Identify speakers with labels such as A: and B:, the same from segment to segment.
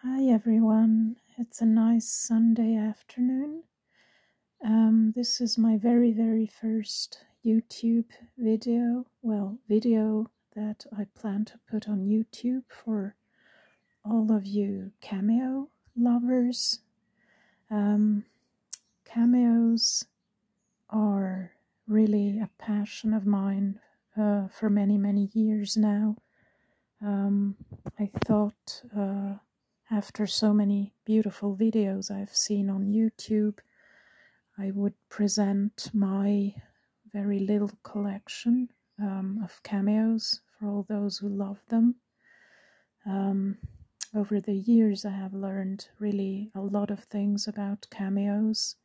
A: Hi everyone, it's a nice Sunday afternoon. This is my very first YouTube video, video that I plan to put on YouTube for all of you Cameo lovers. Cameos are really a passion of mine for many years now. I thought after so many beautiful videos I've seen on YouTube, I would present my very little collection of cameos for all those who love them. Over the years I have learned really a lot of things about cameos,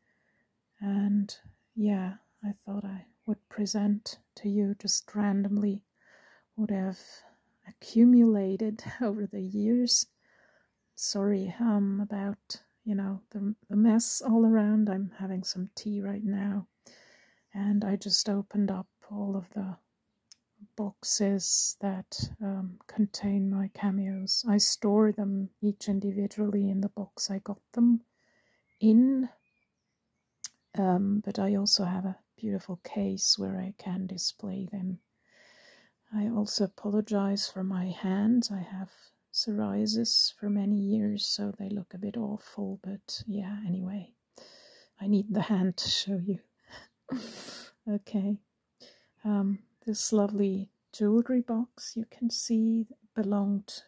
A: and yeah, I thought I would present to you just randomly what I've accumulated over the years. Sorry about, the mess all around. I'm having some tea right now, and I just opened up all of the boxes that contain my cameos. I store them each individually in the box I got them in, but I also have a beautiful case where I can display them. I also apologize for my hands. I have psoriasis for many years, so they look a bit awful, but yeah, anyway, I need the hand to show you. Okay, this lovely jewelry box you can see belongs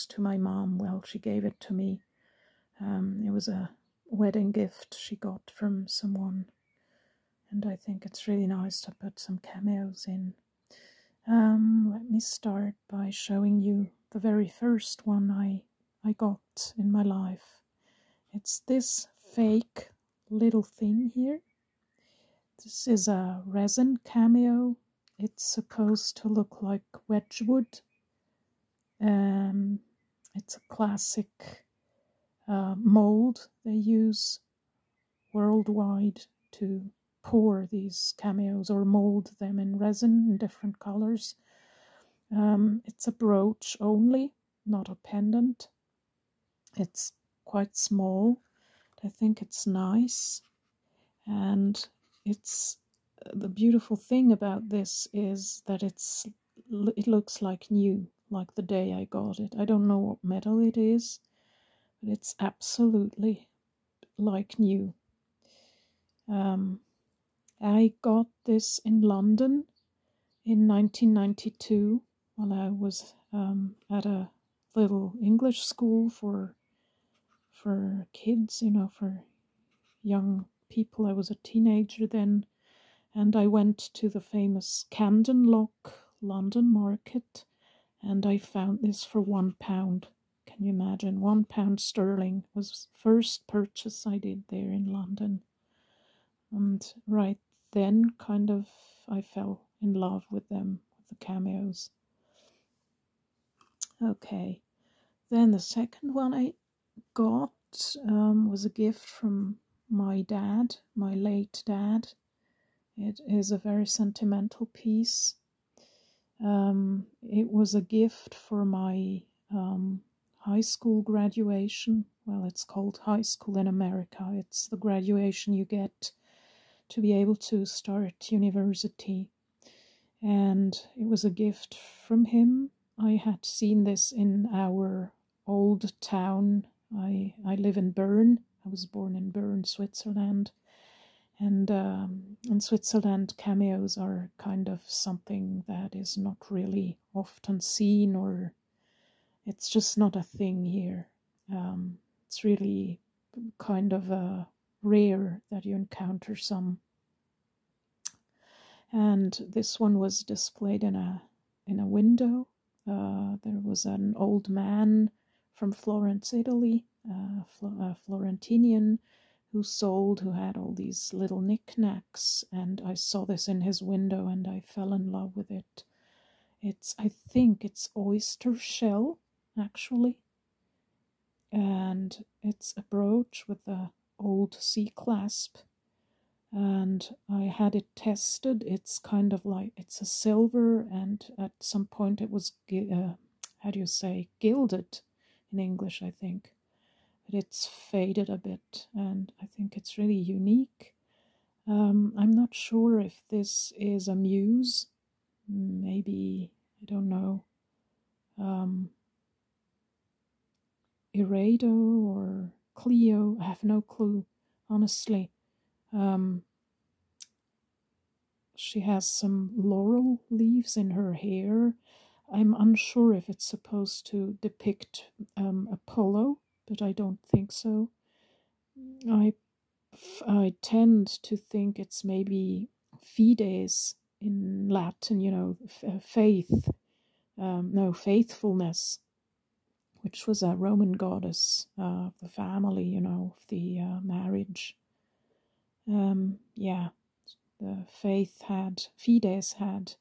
A: to my mom. Well, she gave it to me. It was a wedding gift she got from someone, and I think it's really nice to put some cameos in. Let me start by showing you the very first one I got in my life. It's this fake little thing here. This is a Resin Cameo. It's supposed to look like Wedgwood. It's a classic mold they use worldwide to pour these cameos or mold them in resin in different colors. It's a brooch only, not a pendant. It's quite small. I think it's nice, and it's the beautiful thing about this is that it looks like new, like the day I got it. I don't know what metal it is, but it's absolutely like new. I got this in London in 1992 while I was at a little English school for kids, for young people. I was a teenager then, and I went to the famous Camden Lock London market, and I found this for £1. Can you imagine? £1 sterling was the first purchase I did there in London. And right then, I fell in love with them, with the cameos. Okay, then the second one I got was a gift from my dad, my late dad. It is a very sentimental piece. It was a gift for my high school graduation. Well, it's called high school in America. It's the graduation you get to be able to start university. And it was a gift from him. I had seen this in our old town. I live in Bern. I was born in Bern, Switzerland. And in Switzerland, cameos are kind of something that is not really often seen, or it's just not a thing here. It's really kind of rare that you encounter some. And this one was displayed in a window. There was an old man from Florence, Italy, a Florentinian, who had all these little knickknacks, and I saw this in his window and I fell in love with it. I think it's oyster shell, actually, and it's a brooch with a old C clasp, and I had it tested. It's kind of like, it's a silver, and at some point it was, gilded in English, I think. But it's faded a bit, and I think it's really unique. I'm not sure if this is a muse. Maybe, I don't know, Irado or Cleo. I have no clue, honestly. She has some laurel leaves in her hair. I'm unsure if it's supposed to depict Apollo, but I don't think so. I tend to think it's maybe fides in Latin, you know, faith, no, faithfulness, which was a Roman goddess of the family, you know, of the marriage. Yeah, the Fides had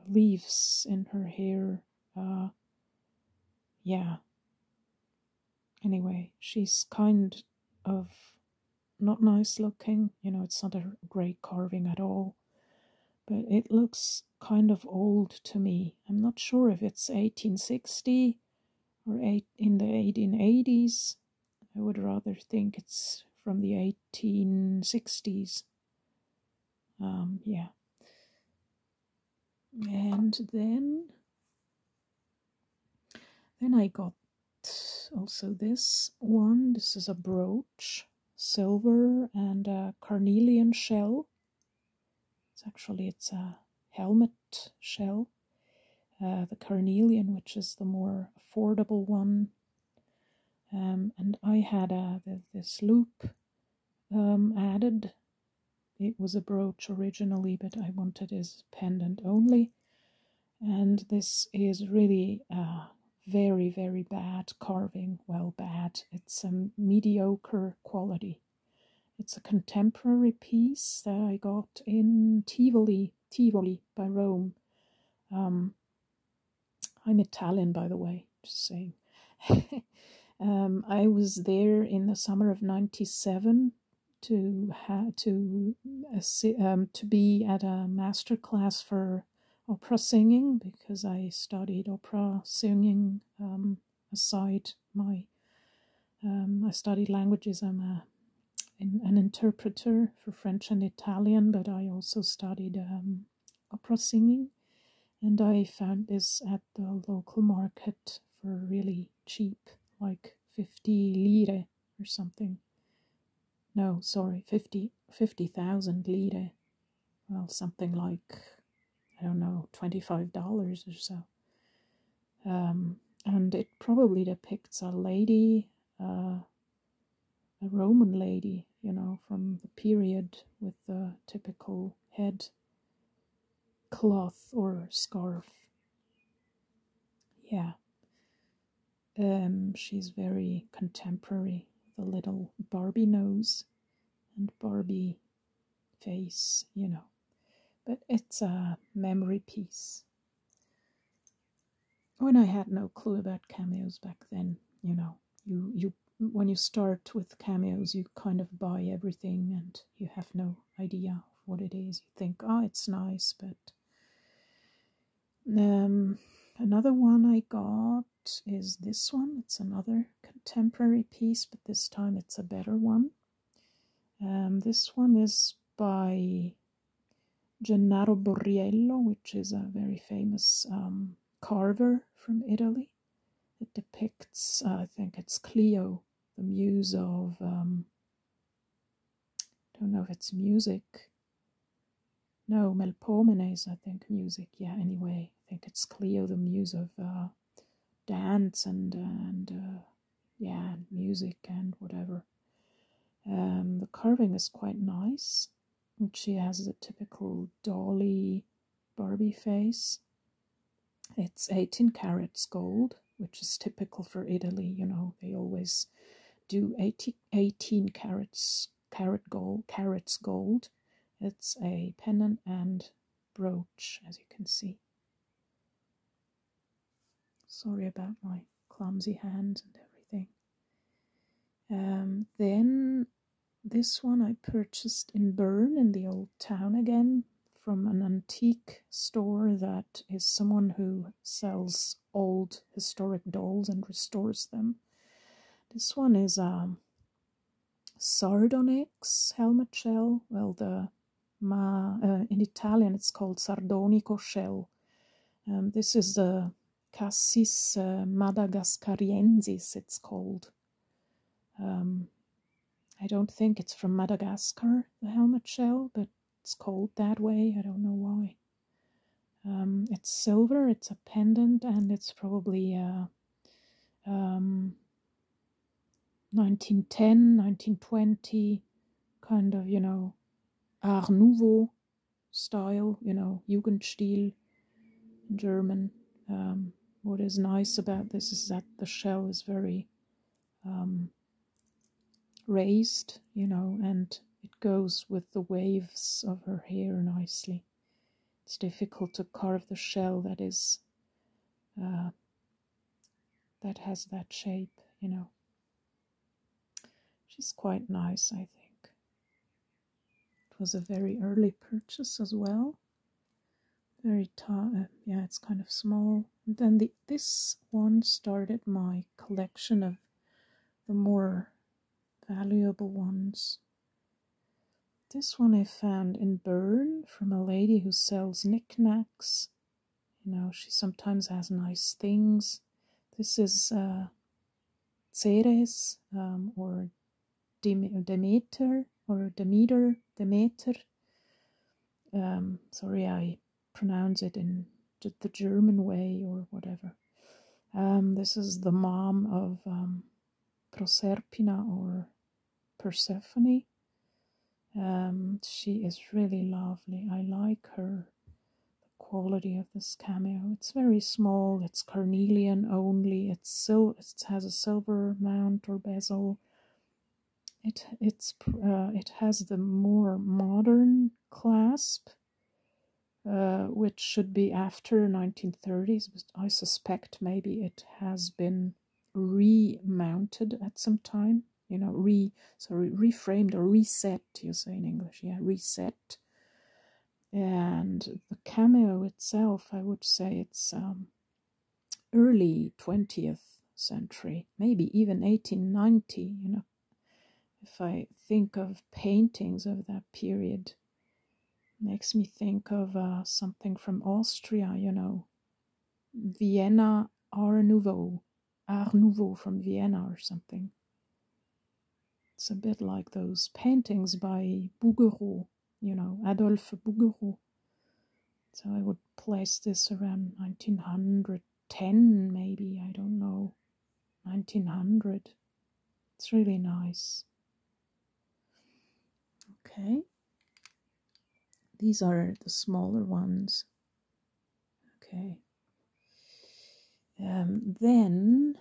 A: leaves in her hair. Yeah. Anyway, she's kind of not nice looking. You know, it's not a great carving at all. But it looks kind of old to me. I'm not sure if it's 1860 or in the 1880s. I would rather think it's from the 1860s. Yeah. And then I got also this one. This is a brooch, silver and a carnelian shell. It's a helmet shell. The carnelian, which is the more affordable one. And I had this loop added. It was a brooch originally, but I wanted as pendant only. And this is really very, very bad carving. Well, bad. It's a mediocre quality. It's a contemporary piece that I got in Tivoli by Rome. I'm Italian, by the way, just saying. I was there in the summer of '97 to be at a master class for opera singing, because I studied opera singing aside my I studied languages. I'm an interpreter for French and Italian, but I also studied opera singing, and I found this at the local market for really cheap, like 50 lire or something. No, sorry, 50,000 lire. Well, something like, I don't know, $25 or so. And it probably depicts a lady, a Roman lady, you know, from the period, with the typical head cloth or scarf. Yeah. She's very contemporary, with a little Barbie nose and Barbie face, you know. But it's a memory piece. When I had no clue about cameos back then, you know, you when you start with cameos, you kind of buy everything and you have no idea of what it is. You think, oh, it's nice, but another one I got is this one. It's another contemporary piece, but this time it's a better one. This one is by Gennaro Borriello, which is a very famous carver from Italy. It depicts, I think it's Cleo, the muse of, don't know if it's music. No, Melpomenes, I think, music. Yeah, anyway, I think it's Cleo, the muse of dance and music and whatever. The carving is quite nice. And she has the typical dolly Barbie face. It's 18 carats gold, which is typical for Italy. You know, they always do 18 carats gold. It's a pendant and brooch, as you can see. Sorry about my clumsy hands and everything. Then this one I purchased in Bern, in the old town again, from an antique store that is someone who sells old historic dolls and restores them. This one is a Sardonex helmet shell. Well, in Italian it's called Sardonico shell. This is the Cassis madagascariensis, it's called. I don't think it's from Madagascar, the helmet shell, but it's called that way. I don't know why. It's silver, it's a pendant, and it's probably 1910, 1920, kind of, Art Nouveau style, Jugendstil in German. What is nice about this is that the shell is very raised, and it goes with the waves of her hair nicely. It's difficult to carve the shell that is that has that shape, She's quite nice, I think. It was a very early purchase as well. Very yeah, it's kind of small. And then this one started my collection of the more valuable ones. This one I found in Bern from a lady who sells knickknacks. She sometimes has nice things. This is Ceres or Demeter. Sorry, I pronounce it in the German way or whatever. This is the mom of Proserpina or Persephone. She is really lovely. I like her. The quality of this cameo. It's very small. It's Carnelian only. It has a silver mount or bezel. It has the more modern clasp, which should be after 1930s. But I suspect maybe it has been remounted at some time. Reframed or reset, you say in English. Yeah, reset. And the cameo itself, I would say it's early 20th century, maybe even 1890, If I think of paintings of that period, it makes me think of something from Austria, Vienna Art Nouveau from Vienna or something. It's a bit like those paintings by Bouguereau, Adolphe Bouguereau. So I would place this around 1910, maybe, I don't know, 1900. It's really nice. Okay. These are the smaller ones. Okay. Then,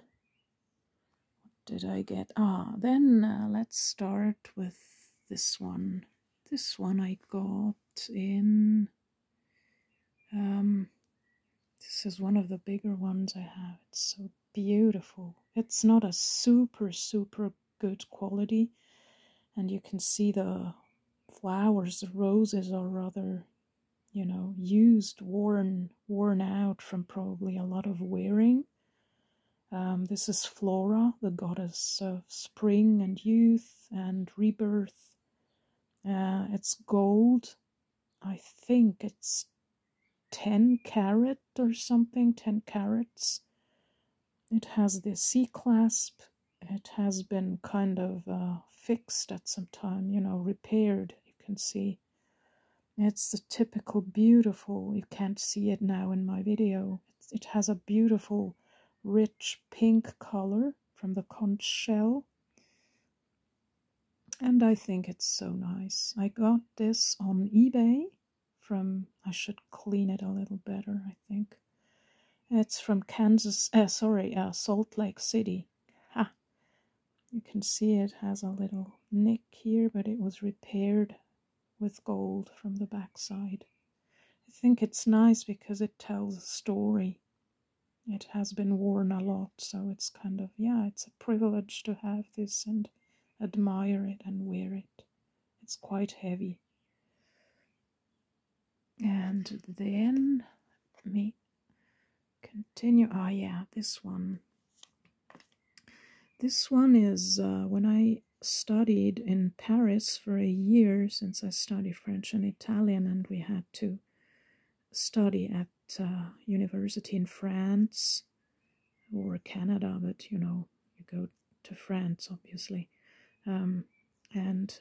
A: what did I get? Then let's start with this one. This one I got in... this is one of the bigger ones I have. It's so beautiful. It's not a super good quality, and you can see the flowers, the roses are rather, used, worn out from probably a lot of wearing. This is Flora, the goddess of spring and youth and rebirth. It's gold. I think it's 10 carat or something, 10 carats. It has the C-clasp. It has been kind of fixed at some time, repaired, you can see. It's the typical beautiful, you can't see it now in my video. It has a beautiful, rich pink color from the conch shell. And I think it's so nice. I got this on eBay from, I should clean it a little better, I think. It's from Salt Lake City. Ha! You can see it has a little nick here, but it was repaired with gold from the backside. I think it's nice because it tells a story. It has been worn a lot, so it's kind of, it's a privilege to have this and admire it and wear it. It's quite heavy. And then let me continue. Ah, yeah, this one. This one is when I studied in Paris for a year, since I studied French and Italian, and we had to study at university in France or Canada, but you know, you go to France, obviously. And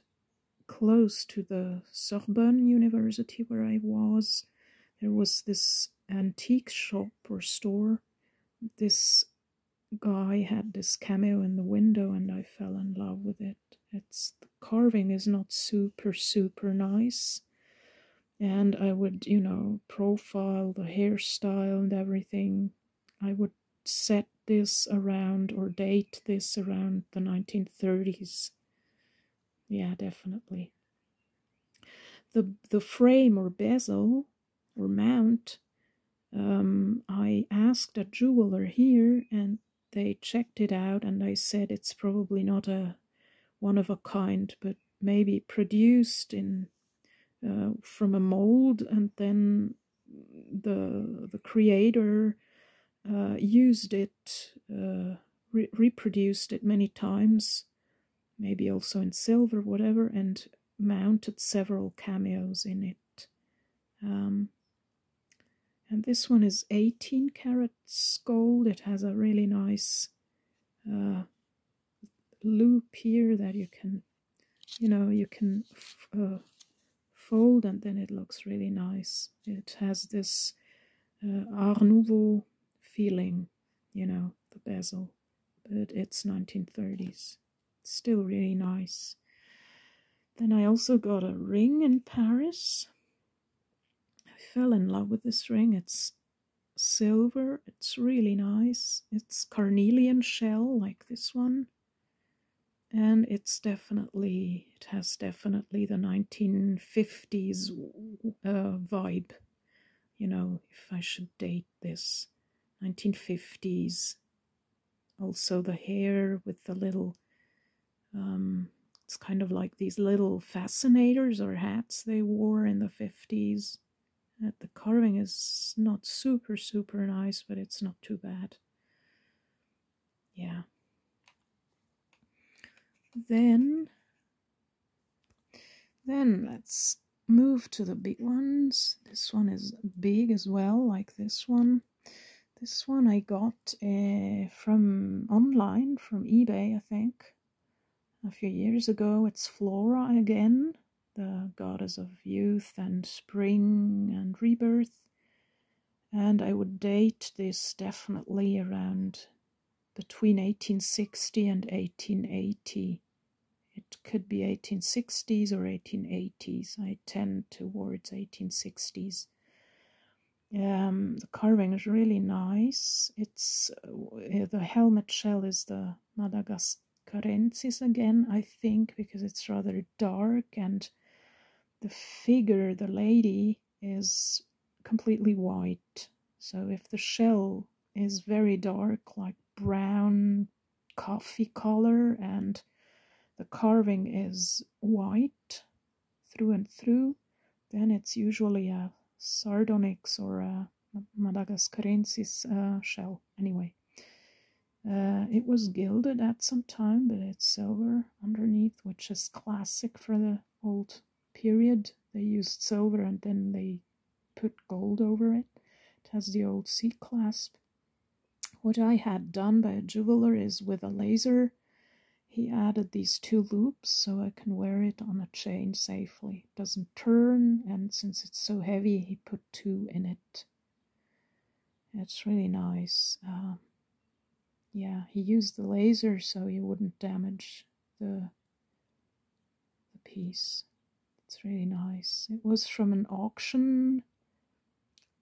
A: close to the Sorbonne University where I was, there was this antique shop or store. This guy had this cameo in the window and I fell in love with it. The carving is not super nice, and I would, you know, profile the hairstyle and everything. I would set this around or date this around the 1930s. Yeah, definitely. The frame or bezel or mount, I asked a jeweler here and they checked it out and they said it's probably not a one of a kind, but maybe produced in from a mold, and then the creator used it, reproduced it many times, maybe also in silver, whatever, and mounted several cameos in it. And this one is 18 carats gold. It has a really nice loop here that you can, you know, you can fold, and then it looks really nice. It has this Art Nouveau feeling, you know, the bezel, but it's 1930s. Still really nice. Then I also got a ring in Paris. I fell in love with this ring. It's silver. It's really nice. It's carnelian shell like this one. And it has definitely the 1950s vibe. You know, if I should date this, 1950s. Also the hair with the little, it's kind of like these little fascinators or hats they wore in the 50s. The carving is not super nice, but it's not too bad. Yeah. Then let's move to the big ones. This one is big as well, like this one. This one I got from online, from eBay, I think, a few years ago. It's Flora again, the goddess of youth and spring and rebirth. And I would date this definitely around between 1860 and 1880. It could be 1860s or 1880s. I tend towards 1860s. The carving is really nice. It's the helmet shell is the Madagascarensis again, I think, because it's rather dark, and the figure, the lady, is completely white. So if the shell is very dark, like brown coffee color, and the carving is white through and through, then it's usually a Sardonex or a Madagascarensis shell. Anyway, it was gilded at some time, but it's silver underneath, which is classic for the old period. They used silver and then they put gold over it. It has the old C-clasp. What I had done by a jeweler is with a laser, he added these two loops so I can wear it on a chain safely. It doesn't turn, and since it's so heavy, he put two in it. It's really nice. Yeah, he used the laser so he wouldn't damage the piece. It's really nice. It was from an auction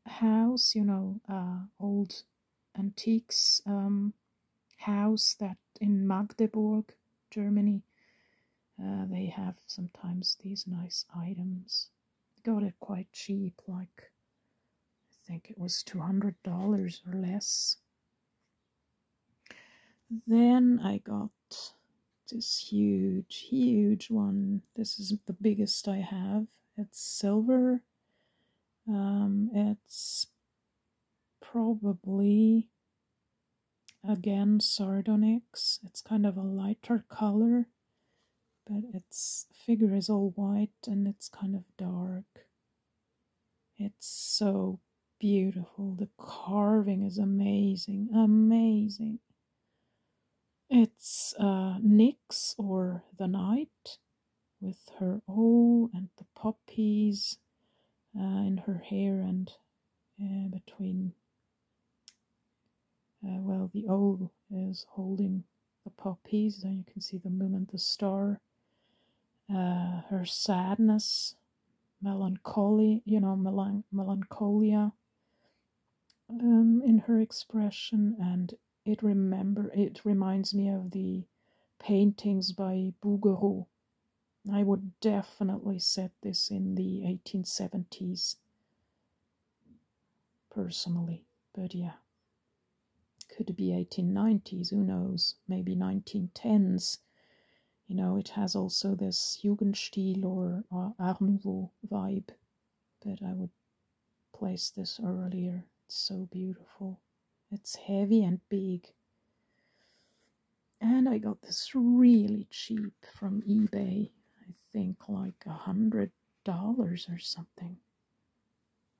A: house, you know, old antiques house that in Magdeburg, Germany. They have sometimes these nice items. Got it quite cheap, like I think it was $200 or less. Then I got this huge one. This is the biggest I have. It's silver It's probably, again, Sardonex. It's kind of a lighter color, but its figure is all white and it's kind of dark. It's so beautiful. The carving is amazing, amazing. It's Nyx, or the night, with her O and the poppies in her hair, and between, well, the O is holding the poppies, and you can see the moon and the star. Her sadness, melancholy, melancholia in her expression, and it reminds me of the paintings by Bouguereau. I would definitely set this in the 1870s, personally, but yeah, could be 1890s, who knows, maybe 1910s. You know, it has also this Jugendstil or Art Nouveau vibe, but I would place this earlier. It's so beautiful. It's heavy and big. And I got this really cheap from eBay. I think like $100 or something.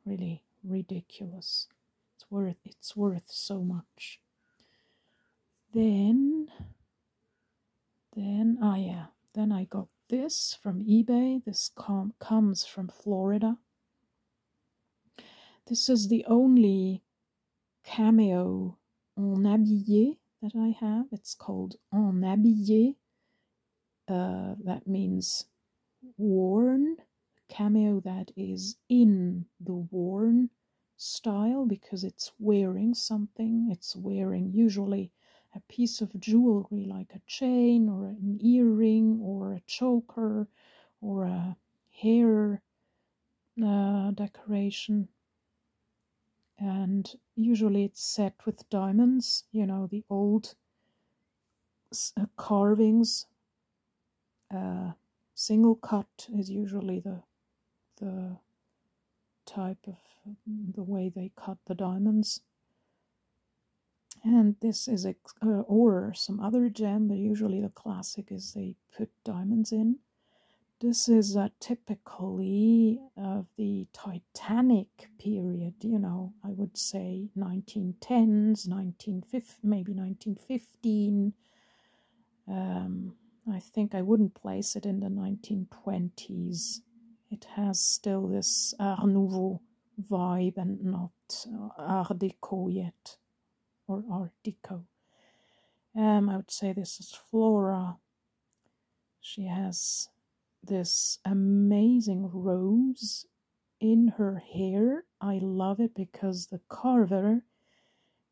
A: Really ridiculous. It's worth so much. Then I got this from eBay. This comes from Florida. This is the only cameo en habillé that I have. It's called en habillé. That means worn. Cameo that is in the worn style, because it's wearing something. It's wearing usually a piece of jewelry like a chain or an earring or a choker or a hair decoration. And usually it's set with diamonds, you know, the old carvings. Single cut is usually the type of the way they cut the diamonds. And this is or some other gem, but usually the classic is they put diamonds in. This is typically of the Titanic period, you know, I would say 1910s, maybe 1915. I think I wouldn't place it in the 1920s. It has still this Art Nouveau vibe and not Art Deco yet, or Art Deco. I would say this is Flora. She has this amazing rose in her hair. I love it because the carver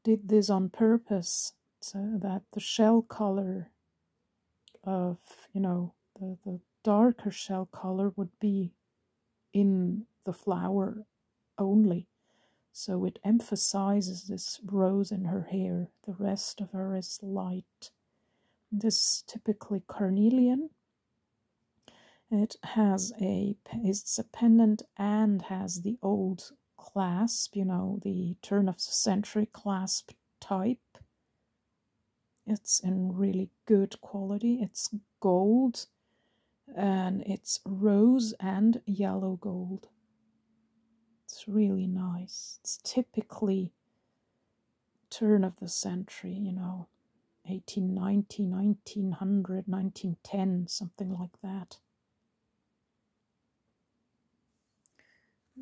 A: did this on purpose, so that the shell color of, you know, the darker shell color would be in the flower only. So it emphasizes this rose in her hair. The rest of her is light. This is typically Carnelian. It's a pendant and has the old clasp, you know, the turn of the century clasp type. It's in really good quality. It's gold, and it's rose and yellow gold. It's really nice. It's typically turn of the century, you know, 1890, 1900, 1910, something like that.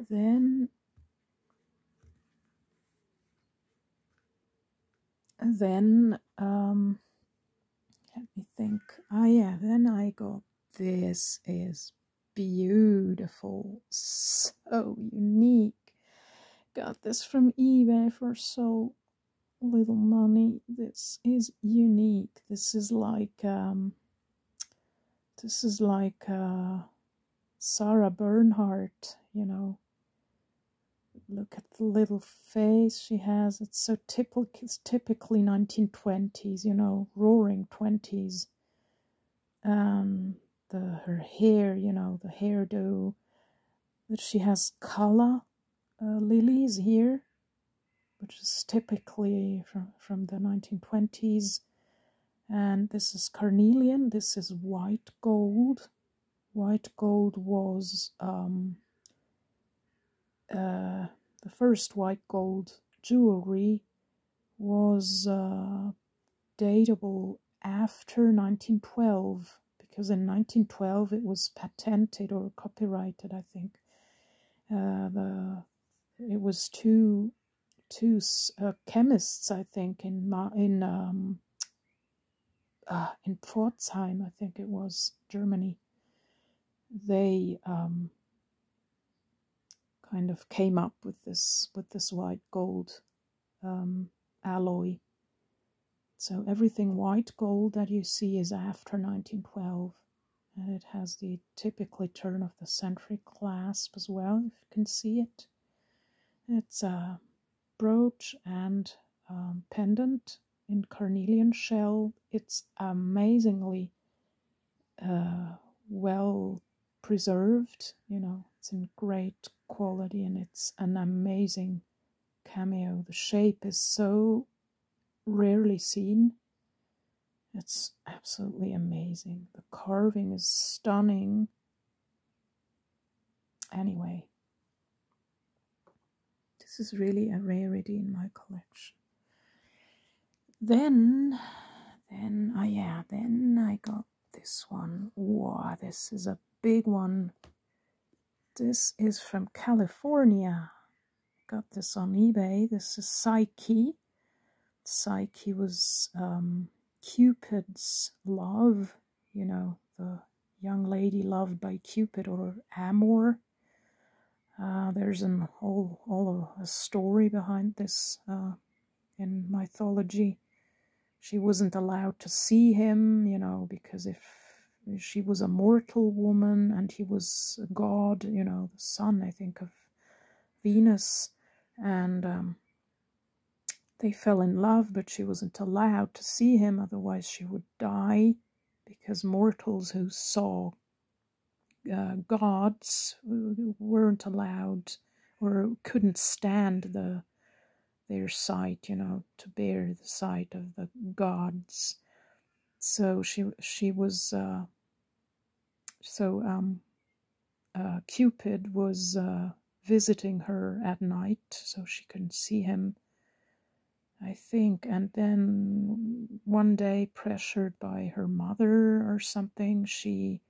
A: Then let me think. Then I got, this is beautiful, so unique. Got this from eBay for so little money. This is unique. This is like Sarah Bernhardt, you know. Look at the little face she has. It's so typically 1920s, you know, roaring 20s. Her hair, you know, the hairdo. But she has color lilies here, which is typically from the 1920s. And this is Carnelian. This is white gold. White gold was the first white gold jewelry was datable after 1912, because in 1912 it was patented or copyrighted, I think. It was two chemists, I think, in Pforzheim, I think it was, Germany. They kind of came up with this white gold alloy. So everything white gold that you see is after 1912, and it has the typically turn of the century clasp as well, if you can see it. It's a brooch and pendant in carnelian shell. It's amazingly well preserved, you know, it's in great quality, and it's an amazing cameo. The shape is so rarely seen. It's absolutely amazing. The carving is stunning. Anyway, this is really a rarity in my collection. Then I got this one. Wow, this is a big one. This is from California. Got this on eBay. This is Psyche. Psyche was Cupid's love, you know, the young lady loved by Cupid, or Amor. There's a story behind this in mythology. She wasn't allowed to see him, you know, because if she was a mortal woman and he was a god, you know, the son, I think, of Venus, and they fell in love, but she wasn't allowed to see him, otherwise she would die, because mortals who saw gods weren't allowed or couldn't stand their sight, you know, to bear the sight of the gods. So she was Cupid was visiting her at night, so she couldn't see him, I think. And then one day, pressured by her mother or something, she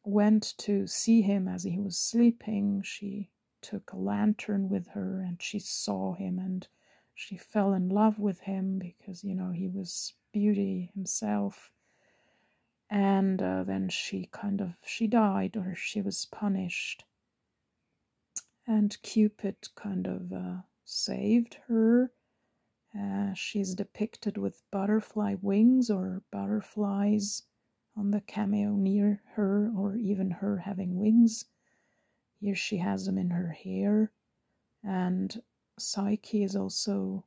A: went to see him as he was sleeping. She took a lantern with her and she saw him, and she fell in love with him because, you know, he was beauty himself. And then she died, or she was punished. And Cupid kind of saved her. She's depicted with butterfly wings or butterflies on the cameo near her, or even her having wings. Here she has them in her hair. And Psyche is also,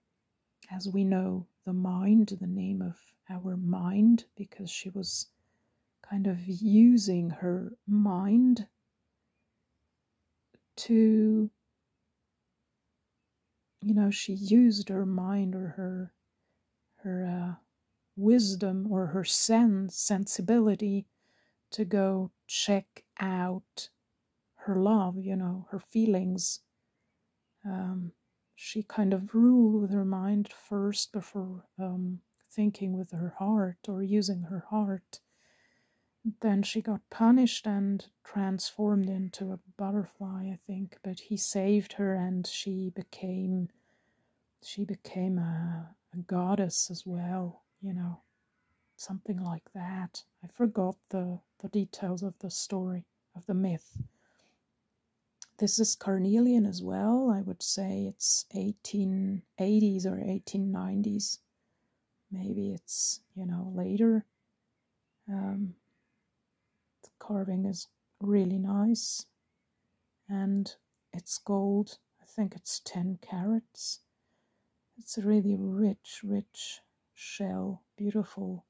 A: as we know, the mind, the name of our mind, because she was kind of using her mind to, you know, she used her mind or her wisdom or her sensibility to go check out her love, you know, her feelings. She kind of ruled with her mind first before thinking with her heart or using her heart. Then she got punished and transformed into a butterfly, I think, but he saved her, and she became a goddess as well, you know, something like that. I forgot the details of the story, of the myth. This is Carnelian as well. I would say it's 1880s or 1890s. Maybe it's, you know, later. The carving is really nice, and it's gold. I think it's 10 carats. It's a really rich shell, beautiful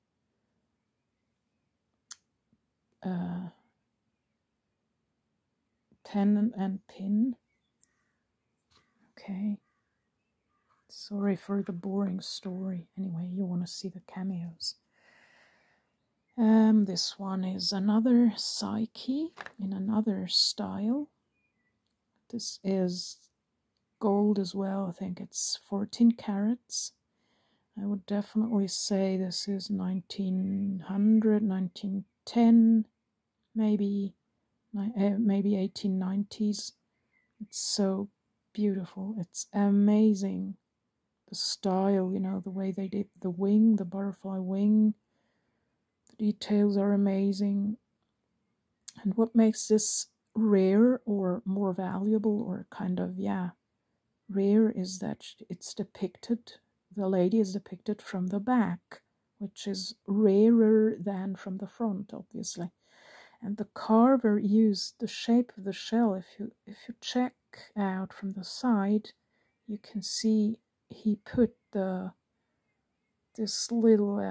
A: tenon and pin. Okay. Sorry for the boring story. Anyway, you want to see the cameos. This one is another Psyche in another style. This is gold as well. I think it's 14 carats. I would definitely say this is 1900, 1910, maybe 1890s. It's so beautiful. It's amazing. The style, you know, the way they did the wing, the butterfly wing. The details are amazing. And what makes this rare or more valuable or kind of, rare is that it's depicted, the lady is depicted from the back, which is rarer than from the front, obviously. And the carver used the shape of the shell. If you check out from the side, you can see he put this little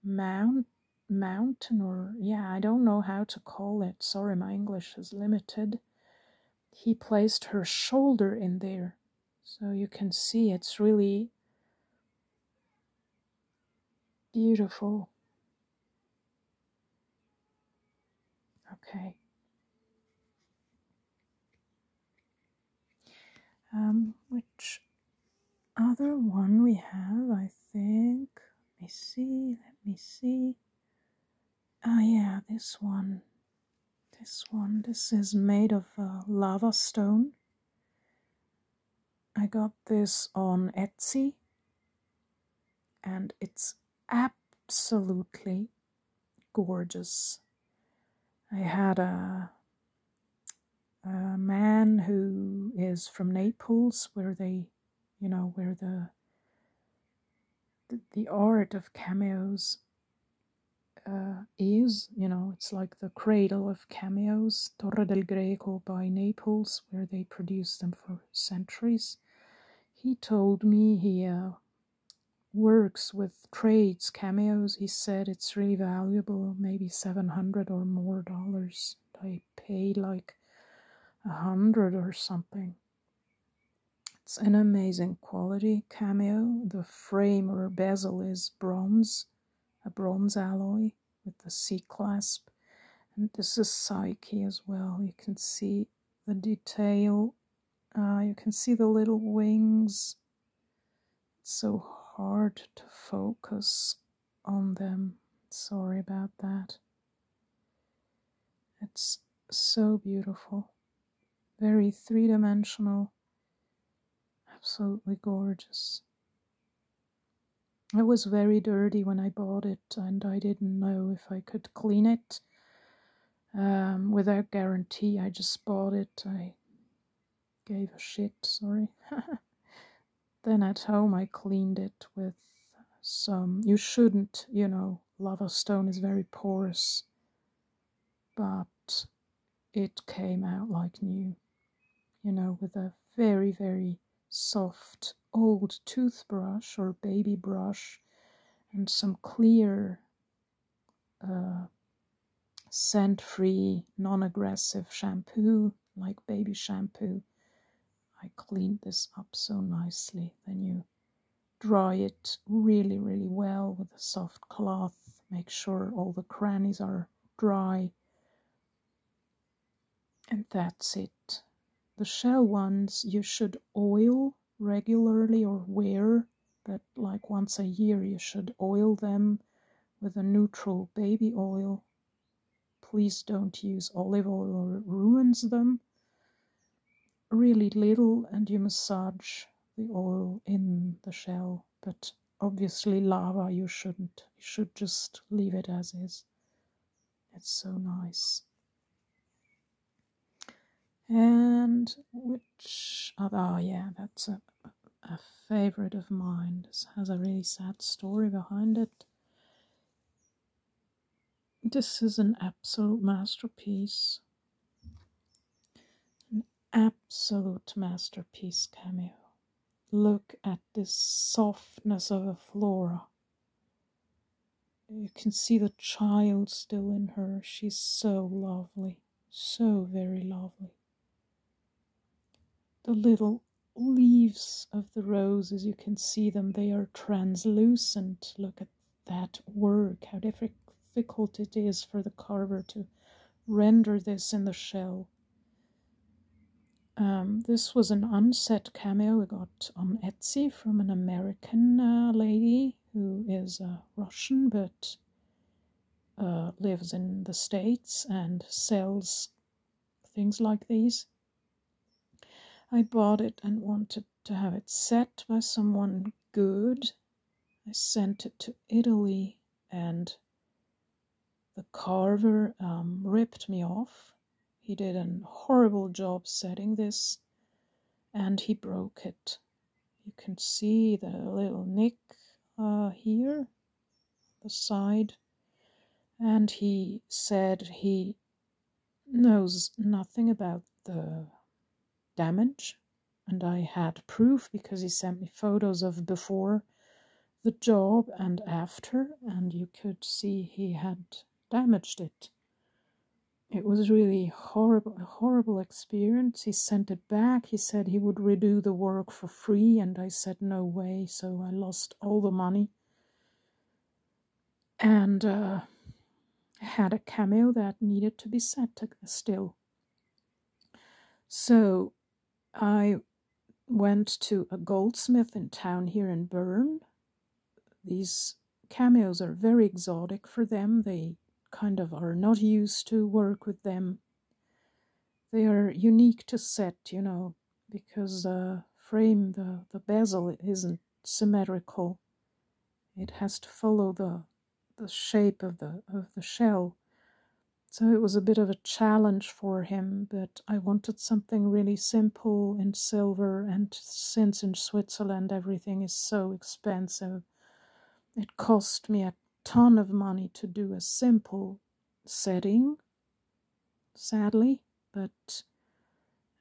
A: mountain, or I don't know how to call it. Sorry, my English is limited. He placed her shoulder in there. So you can see it's really beautiful. Okay. Which other one we have, I think. Let me see. Oh yeah, this one. This is made of lava stone. I got this on Etsy. And it's absolutely gorgeous. I had a man who is from Naples, where they, where the art of cameos is, it's like the cradle of cameos, Torre del Greco by Naples, where they produced them for centuries. He told me he works with trades, cameos. He said it's really valuable, maybe $700 or more. I paid like $100 or something. It's an amazing quality cameo. The frame or bezel is bronze, a bronze alloy with the C clasp. And this is Psyche as well. You can see the detail. You can see the little wings. It's so hard to focus on them. Sorry about that. It's so beautiful. Very three-dimensional. Absolutely gorgeous. It was very dirty when I bought it, and I didn't know if I could clean it. Without guarantee, I just bought it. I gave a shit, sorry. Then at home I cleaned it with some, you shouldn't, lava stone is very porous, but it came out like new, with a very, very soft old toothbrush or baby brush and some clear scent-free, non-aggressive shampoo, like baby shampoo. I cleaned this up so nicely. Then you dry it really, really well with a soft cloth. Make sure all the crannies are dry. And that's it. The shell ones you should oil regularly or wear, but like once a year you should oil them with a neutral baby oil. Please don't use olive oil or it ruins them. Really little, and you massage the oil in the shell, but obviously lava you shouldn't. You should just leave it as is. It's so nice. And which other, that's a favorite of mine. This has a really sad story behind it. This is an absolute masterpiece. An absolute masterpiece cameo. Look at this softness of a flora. You can see the child still in her. She's so lovely. So very lovely. The little leaves of the roses, you can see them, they are translucent. Look at that work, how difficult it is for the carver to render this in the shell. This was an unset cameo I got on Etsy from an American lady who is Russian but lives in the States and sells things like these. I bought it and wanted to have it set by someone good. I sent it to Italy and the carver ripped me off. He did a horrible job setting this and he broke it. You can see the little nick here, the side, and he said he knows nothing about the damage, and I had proof because he sent me photos of before the job and after, and you could see he had damaged it. It was really horrible, a horrible experience. He sent it back. He said he would redo the work for free, and I said no way, so I lost all the money. And had a cameo that needed to be set still. So I went to a goldsmith in town here in Bern. These cameos are very exotic for them. They kind of are not used to work with them. They are unique to set, you know, because the frame, the bezel isn't symmetrical. It has to follow the shape of the shell. So it was a bit of a challenge for him, but I wanted something really simple in silver, and since in Switzerland everything is so expensive, it cost me a ton of money to do a simple setting, sadly, but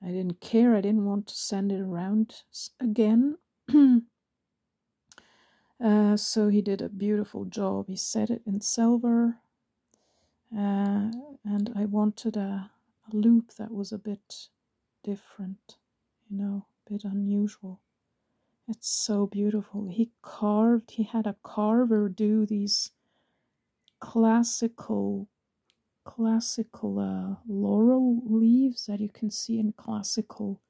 A: I didn't care. I didn't want to send it around again. So he did a beautiful job. He set it in silver, and I wanted a loop that was a bit different, you know, a bit unusual. It's so beautiful. He had a carver do these classical laurel leaves that you can see in classical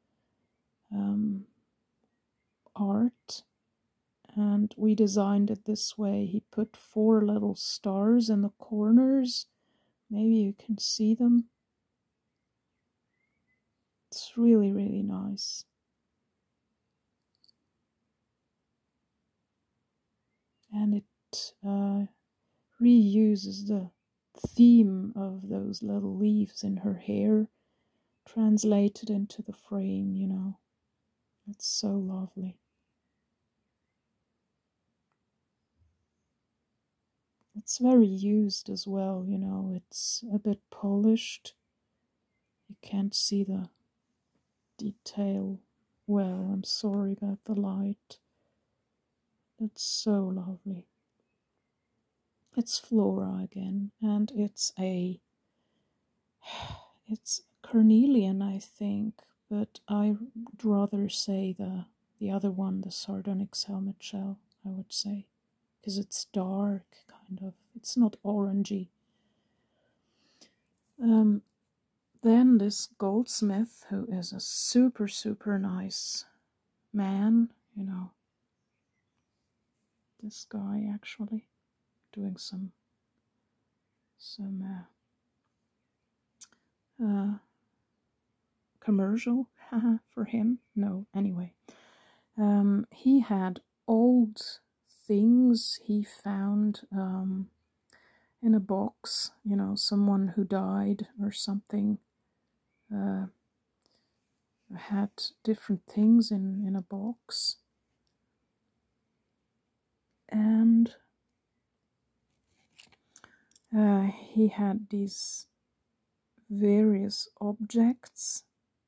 A: art, and we designed it this way. He put 4 little stars in the corners. Maybe you can see them. It's really, really nice. And it reuses the theme of those little leaves in her hair, translated into the frame, you know. It's so lovely. It's very used as well, you know. It's a bit polished. You can't see the detail well. I'm sorry about the light. It's so lovely. It's Flora again, and it's Carnelian, I think, but I'd rather say the other one, the Sardonex helmet shell, I would say, because it's dark, kind of. It's not orangey. Then this goldsmith, who is a super, super nice man, you know, this guy actually, doing some commercial for him. No, anyway. He had old things he found in a box, you know, someone who died or something had different things in a box. And he had these various objects,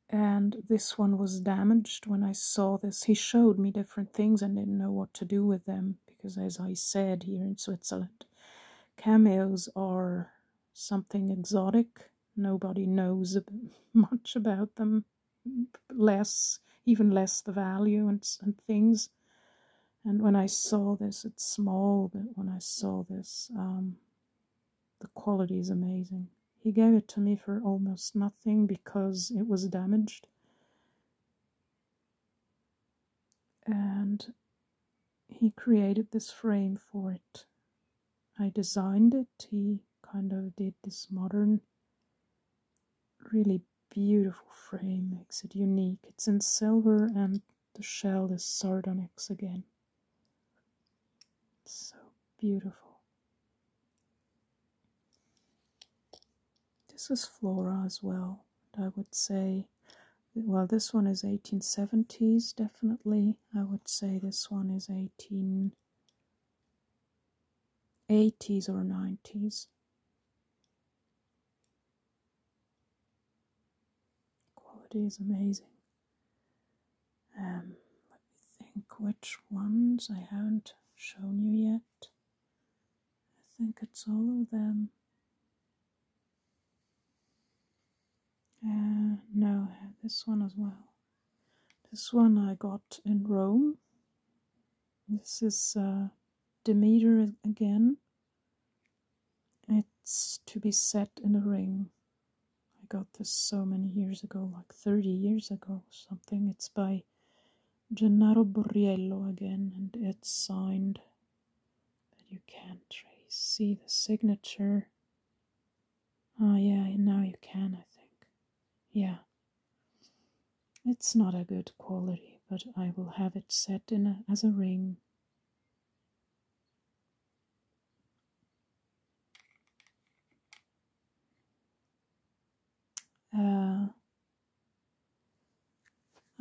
A: and this one was damaged. When I saw this, he showed me different things and didn't know what to do with them, because as I said, here in Switzerland, cameos are something exotic. Nobody knows much about them, less even less the value and things. And when I saw this, it's small, but when I saw this, the quality is amazing. He gave it to me for almost nothing because it was damaged. And he created this frame for it. I designed it. He kind of did this modern, really beautiful frame, makes it unique. It's in silver and the shell is Sardonex again. It's so beautiful. This is Flora as well. I would say, well, this one is 1870s, definitely. I would say this one is 1880s or 90s. Quality is amazing. Let me think which ones I haven't shown you yet. I think it's all of them. No, I have this one as well. This one I got in Rome. This is Demeter again. It's to be set in a ring. I got this so many years ago, like 30 years ago or something. It's by Gennaro Borriello again, and it's signed, but you can't really see the signature. Oh yeah, now you can, I think. Yeah. It's not a good quality, but I will have it set in as a ring.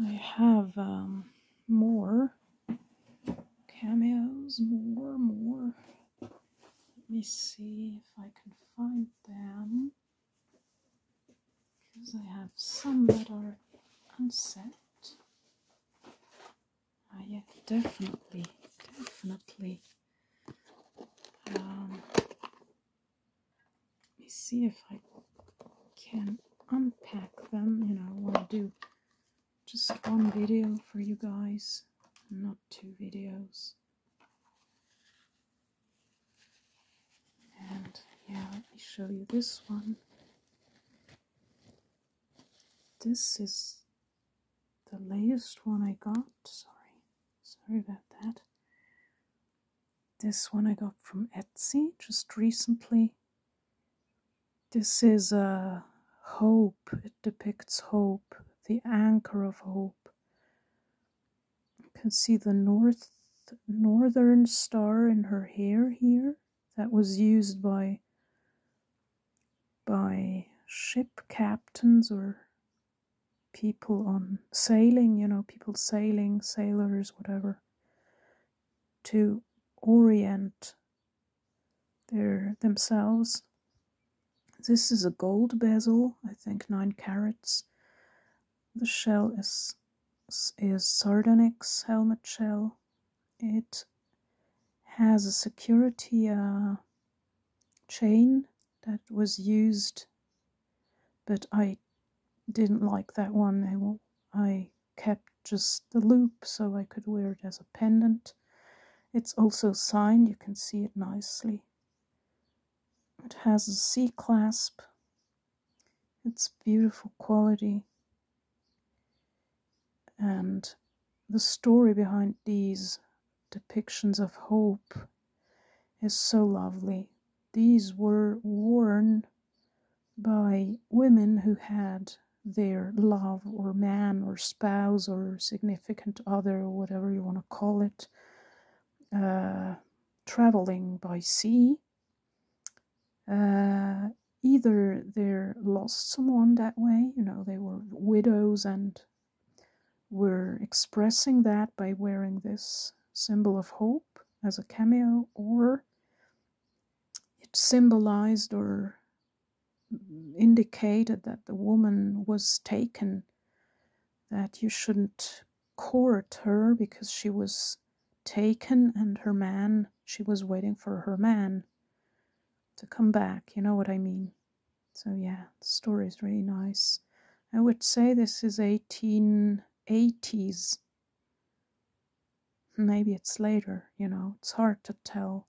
A: I have more cameos, more. Let me see if I can find them, because I have some that are unset. Yeah, definitely. Let me see if I can unpack them. You know, I want to do just one video for you guys, not 2 videos. And yeah, let me show you this one. This is the latest one I got. Sorry about that. This one I got from Etsy just recently. This is hope. It depicts hope, the anchor of hope. You can see the northern star in her hair here. That was used by ship captains or people on sailing, you know, people sailing, sailors, whatever, to orient themselves. This is a gold bezel, I think 9 carats. The shell is Sardonex helmet shell. It has a security chain that was used, but I didn't like that one. I kept just the loop so I could wear it as a pendant. It's also signed, you can see it nicely. It has a C-clasp. It's beautiful quality. And the story behind these depictions of hope is so lovely. These were worn by women who had their love or man or spouse or significant other or whatever you want to call it, traveling by sea. Either they lost someone that way, you know, they were widows and were expressing that by wearing this symbol of hope as a cameo, or it symbolized or indicated that the woman was taken, that you shouldn't court her because she was taken, and her man, she was waiting for her man to come back, you know what I mean. So yeah, the story is really nice. I would say this is 1880s 80s. Maybe it's later, you know, it's hard to tell.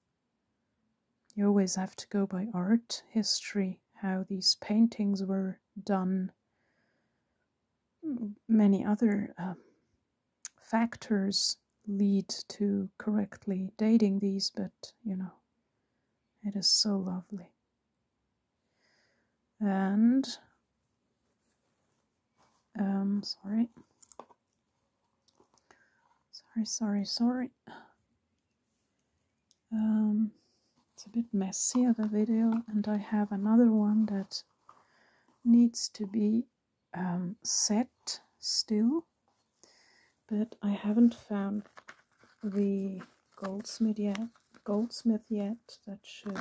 A: You always have to go by art history, how these paintings were done. Many other factors lead to correctly dating these, but you know, it is so lovely. And sorry. It's a bit messy of a video, and I have another one that needs to be set still, but I haven't found the goldsmith yet that should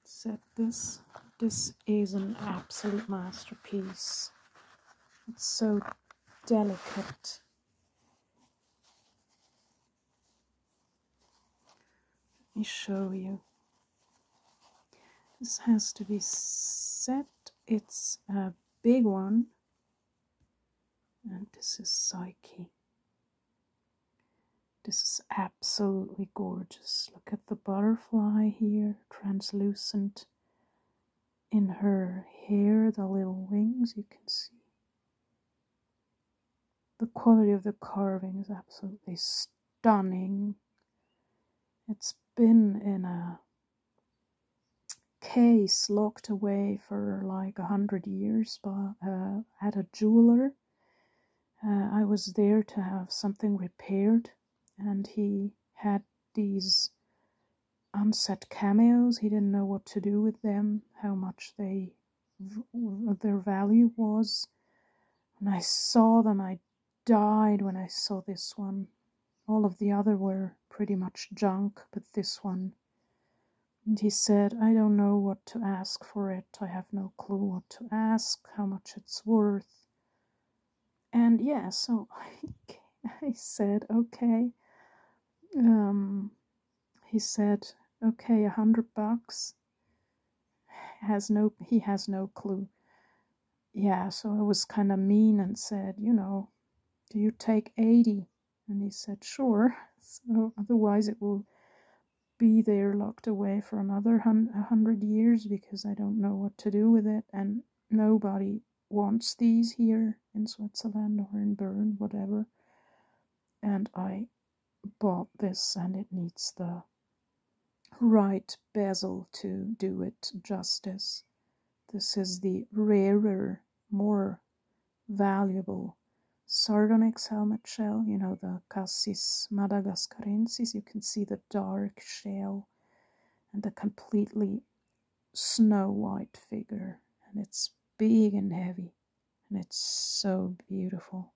A: set this. This is an absolute masterpiece. It's so delicate. Let me show you. This has to be set. It's a big one. And this is Psyche. This is absolutely gorgeous. Look at the butterfly here, translucent in her hair, the little wings you can see. The quality of the carving is absolutely stunning. It's been in a case locked away for like 100 years at a jeweler. I was there to have something repaired, and he had these unset cameos. He didn't know what to do with them, how much their value was. When I saw them, I died when I saw this one. All of the other were pretty much junk, but this one. And he said, I don't know what to ask for it. I have no clue what to ask, how much it's worth. And yeah, so I said, okay. He said, okay, $100. He has no clue. Yeah, so I was kind of mean and said, you know, do you take 80? And he said, sure. So otherwise it will be there locked away for another 100 years because I don't know what to do with it, and nobody wants these here in Switzerland or in Bern, whatever. And I bought this, and it needs the right bezel to do it justice. This is the rarer, more valuable Sardonex helmet shell, you know, the Cassis madagascarensis. You can see the dark shell and the completely snow white figure, and it's big and heavy, and it's so beautiful.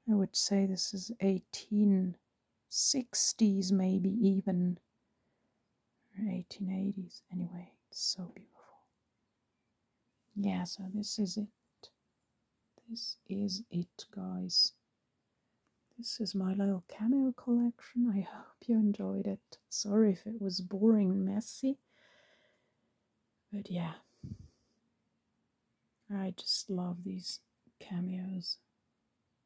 A: I would say this is 1860s, maybe even, or 1880s. Anyway, it's so beautiful. Yeah, so this is it. This is it, guys. This is my little cameo collection. I hope you enjoyed it. Sorry if it was boring and messy. But yeah, I just love these cameos.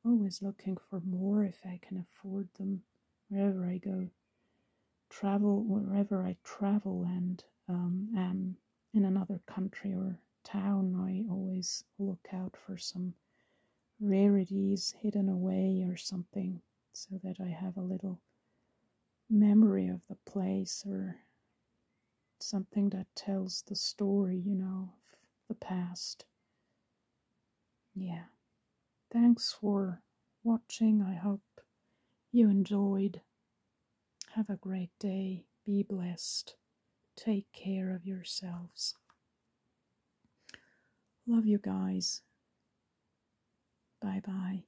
A: Always looking for more if I can afford them. Wherever I go, wherever I travel and am in another country or town, I always look out for some rarities hidden away or something, so that I have a little memory of the place or something that tells the story, you know, of the past. Yeah. Thanks for watching. I hope you enjoyed. Have a great day. Be blessed. Take care of yourselves. Love you guys. Bye-bye.